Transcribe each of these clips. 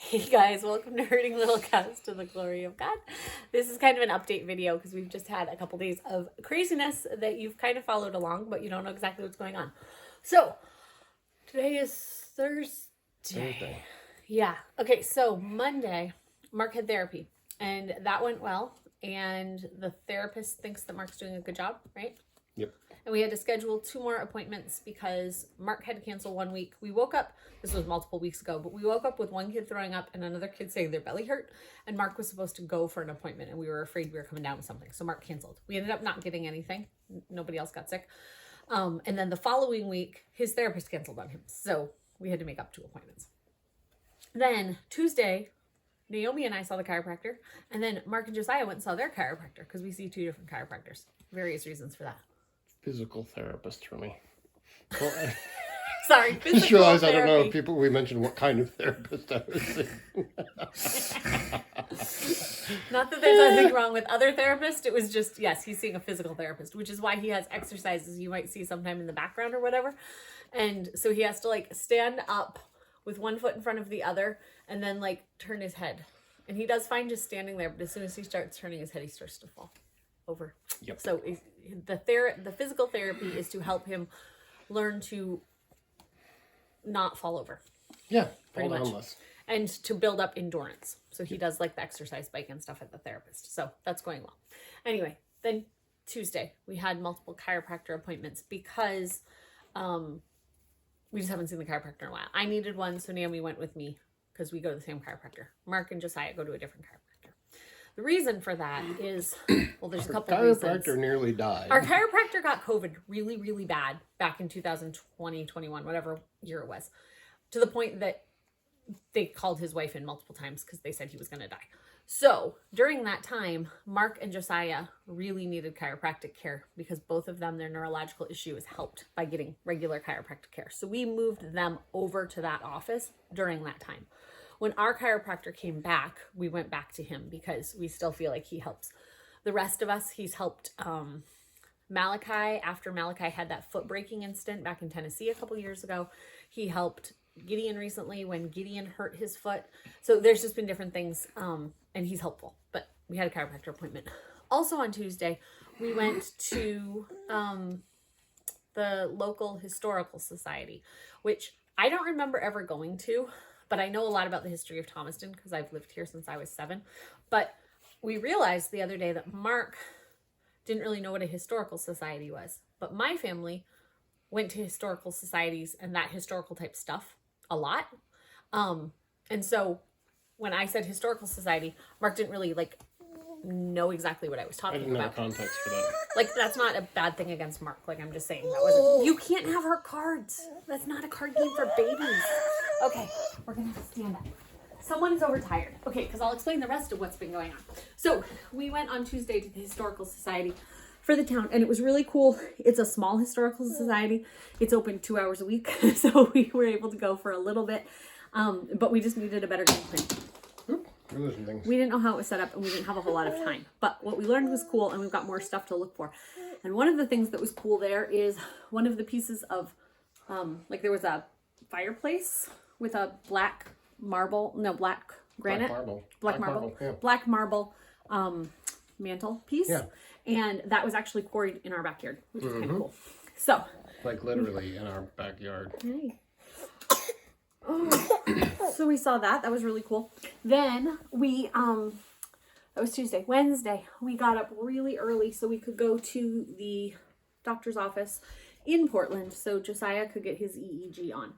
Hey guys, welcome to Hurting Little Cows to the Glory of God. This is kind of an update video because we've just had a couple days of craziness that you've kind of followed along, but you don't know exactly what's going on. So, today is Thursday. Yeah. Okay, so Monday, Mark had therapy, and that went well, and the therapist thinks that Mark's doing a good job, right? Yep. And we had to schedule 2 more appointments because Mark had to cancel 1 week. We woke up, this was multiple weeks ago, but we woke up with one kid throwing up and another kid saying their belly hurt. And Mark was supposed to go for an appointment and we were afraid we were coming down with something. So Mark canceled. We ended up not getting anything. Nobody else got sick. And then the following week, his therapist canceled on him. So we had to make up 2 appointments. Then Tuesday, Naomi and I saw the chiropractor. And then Mark and Josiah went and saw their chiropractor because we see 2 different chiropractors. Various reasons for that. Physical therapist for me. Well, Sorry, I just realized I don't know if people, we mentioned what kind of therapist I was saying. Not that there's anything wrong with other therapists. It was just, yes, he's seeing a physical therapist, which is why he has exercises you might see sometime in the background or whatever. And so he has to like stand up with one foot in front of the other and then like turn his head. And he does fine just standing there, but as soon as he starts turning his head, he starts to fall over. Yep. So the physical therapy is to help him learn to not fall over. Yeah, pretty much. Less. And to build up endurance. So he does like the exercise bike and stuff at the therapist. So that's going well. Anyway, then Tuesday, we had multiple chiropractor appointments because we just haven't seen the chiropractor in a while. I needed one, so Naomi went with me because we go to the same chiropractor. Mark and Josiah go to a different chiropractor. The reason for that is, well, there's a couple of reasons. Chiropractor nearly died. Our chiropractor got COVID really, really bad back in 2020, 21, whatever year it was, to the point that they called his wife in multiple times because they said he was going to die. So during that time, Mark and Josiah really needed chiropractic care because both of them, their neurological issue is helped by getting regular chiropractic care. So we moved them over to that office during that time. When our chiropractor came back, we went back to him because we still feel like he helps. The rest of us, he's helped Malachi after Malachi had that foot breaking incident back in Tennessee a couple years ago. He helped Gideon recently when Gideon hurt his foot. So there's just been different things, and he's helpful. But we had a chiropractor appointment. Also on Tuesday, we went to the local historical society, which I don't remember ever going to. But I know a lot about the history of Thomaston because I've lived here since I was 7. But we realized the other day that Mark didn't really know what a historical society was. But my family went to historical societies and that historical type stuff a lot. And so when I said historical society, Mark didn't really like know exactly what I was talking about. I didn't have context for that. Like, that's not a bad thing against Mark. Like, I'm just saying that wasn't... You can't have her cards. That's not a card game for babies. Okay, we're going to have to stand up. Someone is overtired. Okay, because I'll explain the rest of what's been going on. So, we went on Tuesday to the Historical Society for the town, and it was really cool. It's a small historical society. It's open 2 hours a week, so we were able to go for a little bit, but we just needed a better game plan. We didn't know how it was set up, and we didn't have a whole lot of time. But what we learned was cool, and we've got more stuff to look for. And one of the things that was cool there is one of the pieces of, like there was a fireplace with a black granite, black marble mantle piece. Yeah. And that was actually quarried in our backyard, which is kind of cool. So, like literally in our backyard. Hey. So we saw that. That was really cool. Then we, that was Tuesday. Wednesday, we got up really early so we could go to the doctor's office in Portland so Josiah could get his EEG on.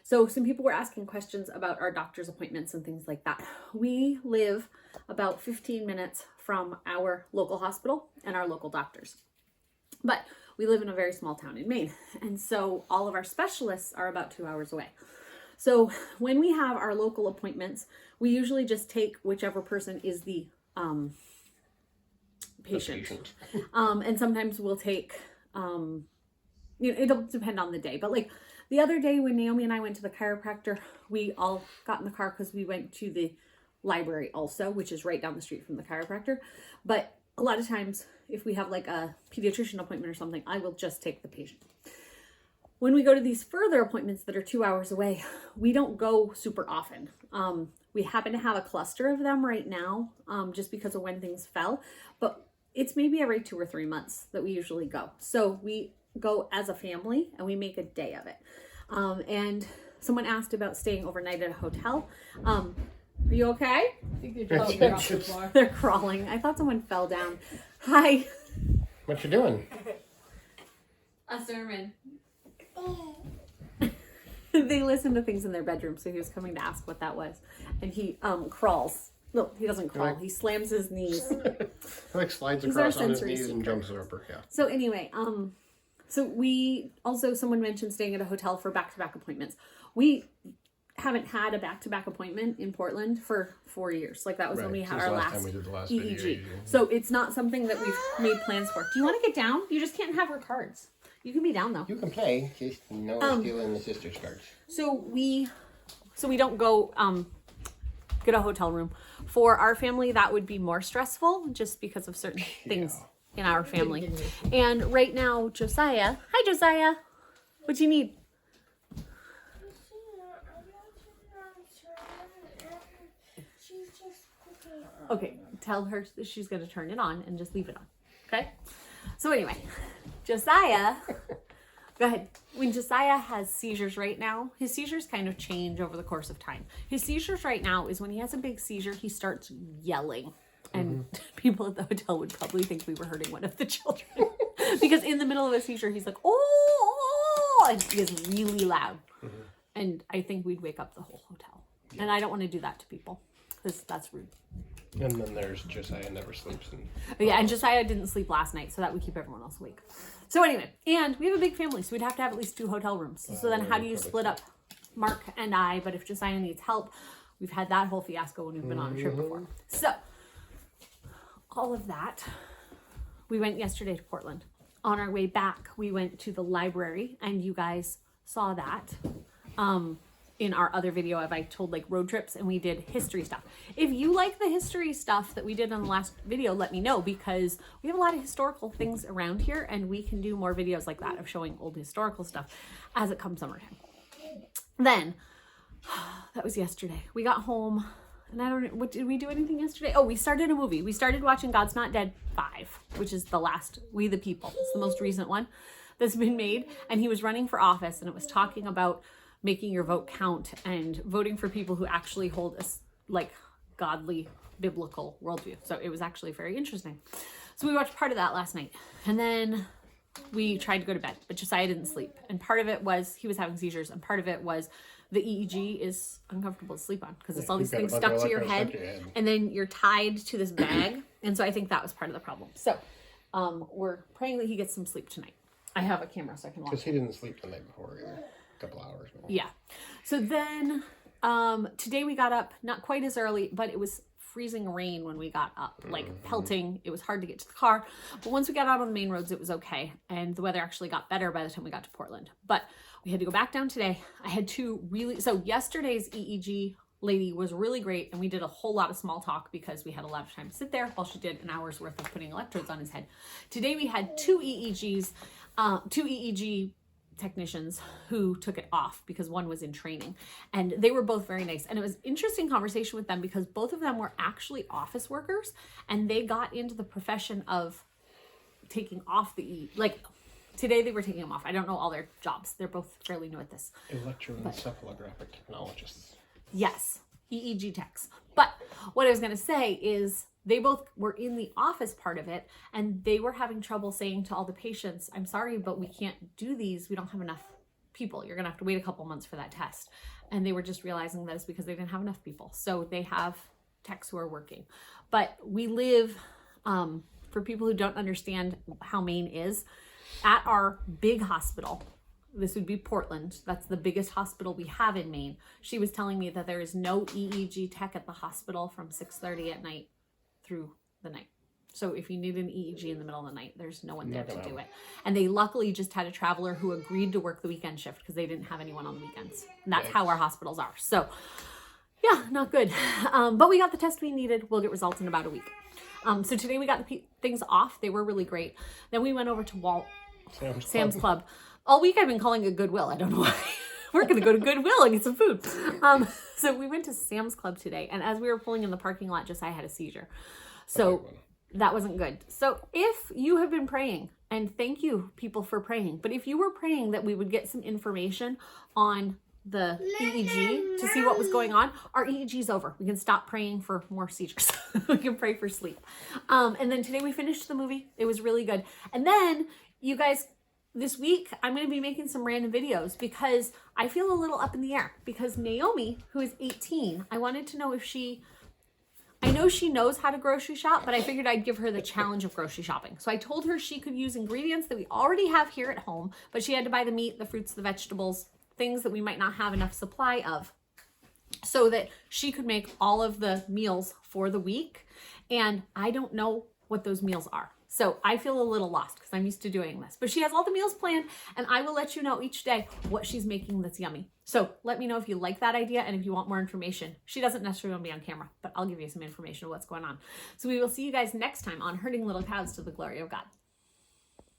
So some people were asking questions about our doctor's appointments and things like that. We live about 15 minutes from our local hospital and our local doctors. But we live in a very small town in Maine. And so all of our specialists are about 2 hours away. So when we have our local appointments, we usually just take whichever person is the patient. And sometimes we'll take, it'll depend on the day. But like the other day when Naomi and I went to the chiropractor, we all got in the car because we went to the library also, which is right down the street from the chiropractor. But a lot of times if we have like a pediatrician appointment or something, I will just take the patient. when we go to these further appointments that are 2 hours away, we don't go super often. We happen to have a cluster of them right now, just because of when things fell, but it's maybe every 2 or 3 months that we usually go. So we go as a family and we make a day of it. And someone asked about staying overnight at a hotel. Are you okay? I think they're off the floor. They're crawling. I thought someone fell down. Hi. What you doing? A sermon. They listen to things in their bedroom, so he was coming to ask what that was. And he crawls. No, he doesn't crawl. He slams his knees. He like slides He's our across on his sensory knees and seeker. jumps over. Yeah. So anyway, so we also, someone mentioned staying at a hotel for back-to-back appointments. We haven't had a back-to-back appointment in Portland for 4 years. Like that was when we had Since our the last time we did the last EEG. video. So it's not something that we've made plans for. Do you want to get down? You just can't have her cards. You can be down though. You can play, just no stealing the sister's cards. So we don't go get a hotel room. For our family, that would be more stressful just because of certain things in our family. And right now, Josiah, hi Josiah, what do you need? Okay, tell her that she's going to turn it on and just leave it on. Okay? So anyway, Josiah, go ahead. When Josiah has seizures right now, his seizures kind of change over the course of time. His seizures right now is when he has a big seizure, he starts yelling. And people at the hotel would probably think we were hurting one of the children. Because in the middle of a seizure, he's like, oh, and he is really loud. And I think we'd wake up the whole hotel. Yeah. And I don't want to do that to people because that's rude. And then there's Josiah never sleeps. Yeah, and Josiah didn't sleep last night, so that would keep everyone else awake. So anyway, and we have a big family, so we'd have to have at least 2 hotel rooms. So then how do you split up Mark and I? But if Josiah needs help, we've had that whole fiasco when we've been on a trip before. So all of that, we went yesterday to Portland. On our way back, we went to the library, and you guys saw that. In our other video of I told like road trips and we did history stuff. If you like the history stuff that we did in the last video, let me know because we have a lot of historical things around here and we can do more videos like that of showing old historical stuff as it comes summertime. Then, that was yesterday. We got home and I don't know, did we do anything yesterday? Oh, we started a movie. We started watching God's Not Dead 5, which is the last, We the People. It's the most recent one that's been made. And he was running for office and it was talking about making your vote count and voting for people who actually hold a like godly biblical worldview. So it was actually very interesting. So we watched part of that last night and then we tried to go to bed, but Josiah didn't sleep. And part of it was he was having seizures and part of it was the EEG is uncomfortable to sleep on because it's all these things stuck to your head and then you're tied to this bag. And so I think that was part of the problem. So we're praying that he gets some sleep tonight. I have a camera so I can watch. Because he didn't sleep the night before either. Couple hours. Yeah. So then today we got up not quite as early, but it was freezing rain when we got up, like pelting. It was hard to get to the car. But once we got out on the main roads, it was okay. And the weather actually got better by the time we got to Portland. But we had to go back down today. I had to so yesterday's EEG lady was really great. And we did a whole lot of small talk because we had a lot of time to sit there while she did an hour's worth of putting electrodes on his head. Today we had 2 EEG technicians who took it off because one was in training and they were both very nice. And it was interesting conversation with them because both of them were actually office workers and they got into the profession of taking off the like today they were taking them off. I don't know all their jobs. They're both fairly new at this. Electroencephalographic technologists. Yes, EEG techs. But what I was going to say is they both were in the office part of it and they were having trouble saying to all the patients, I'm sorry, but we can't do these. We don't have enough people. You're going to have to wait a couple months for that test. And they were just realizing that it's because they didn't have enough people. So they have techs who are working. But we live, for people who don't understand how Maine is, at our big hospital. This would be Portland. That's the biggest hospital we have in Maine. She was telling me that there is no EEG tech at the hospital from 6:30 at night through the night. So if you need an EEG in the middle of the night, there's no one there to do it. And they luckily just had a traveler who agreed to work the weekend shift because they didn't have anyone on the weekends. And that's how our hospitals are. So yeah, not good. But we got the test we needed. We'll get results in about a week. So today we got the things off. They were really great. Then we went over to Sam's Club. All week I've been calling it Goodwill. I don't know why. We're going to go to Goodwill and get some food. So we went to Sam's Club today. And as we were pulling in the parking lot, Josiah had a seizure. So that wasn't good. So if you have been praying, and thank you people for praying, but if you were praying that we would get some information on the EEG to see what was going on, our EEG's over. We can stop praying for more seizures. We can pray for sleep. And then today we finished the movie. It was really good. And then you guys, this week, I'm going to be making some random videos because I feel a little up in the air because Naomi, who is 18, I wanted to know if I know she knows how to grocery shop, but I figured I'd give her the challenge of grocery shopping. So I told her she could use ingredients that we already have here at home, but she had to buy the meat, the fruits, the vegetables, things that we might not have enough supply of, so that she could make all of the meals for the week. And I don't know what those meals are. So I feel a little lost because I'm used to doing this. But she has all the meals planned, and I will let you know each day what she's making that's yummy. So let me know if you like that idea and if you want more information. She doesn't necessarily want to be on camera, but I'll give you some information of what's going on. So we will see you guys next time on Herding Little Cows to the Glory of God.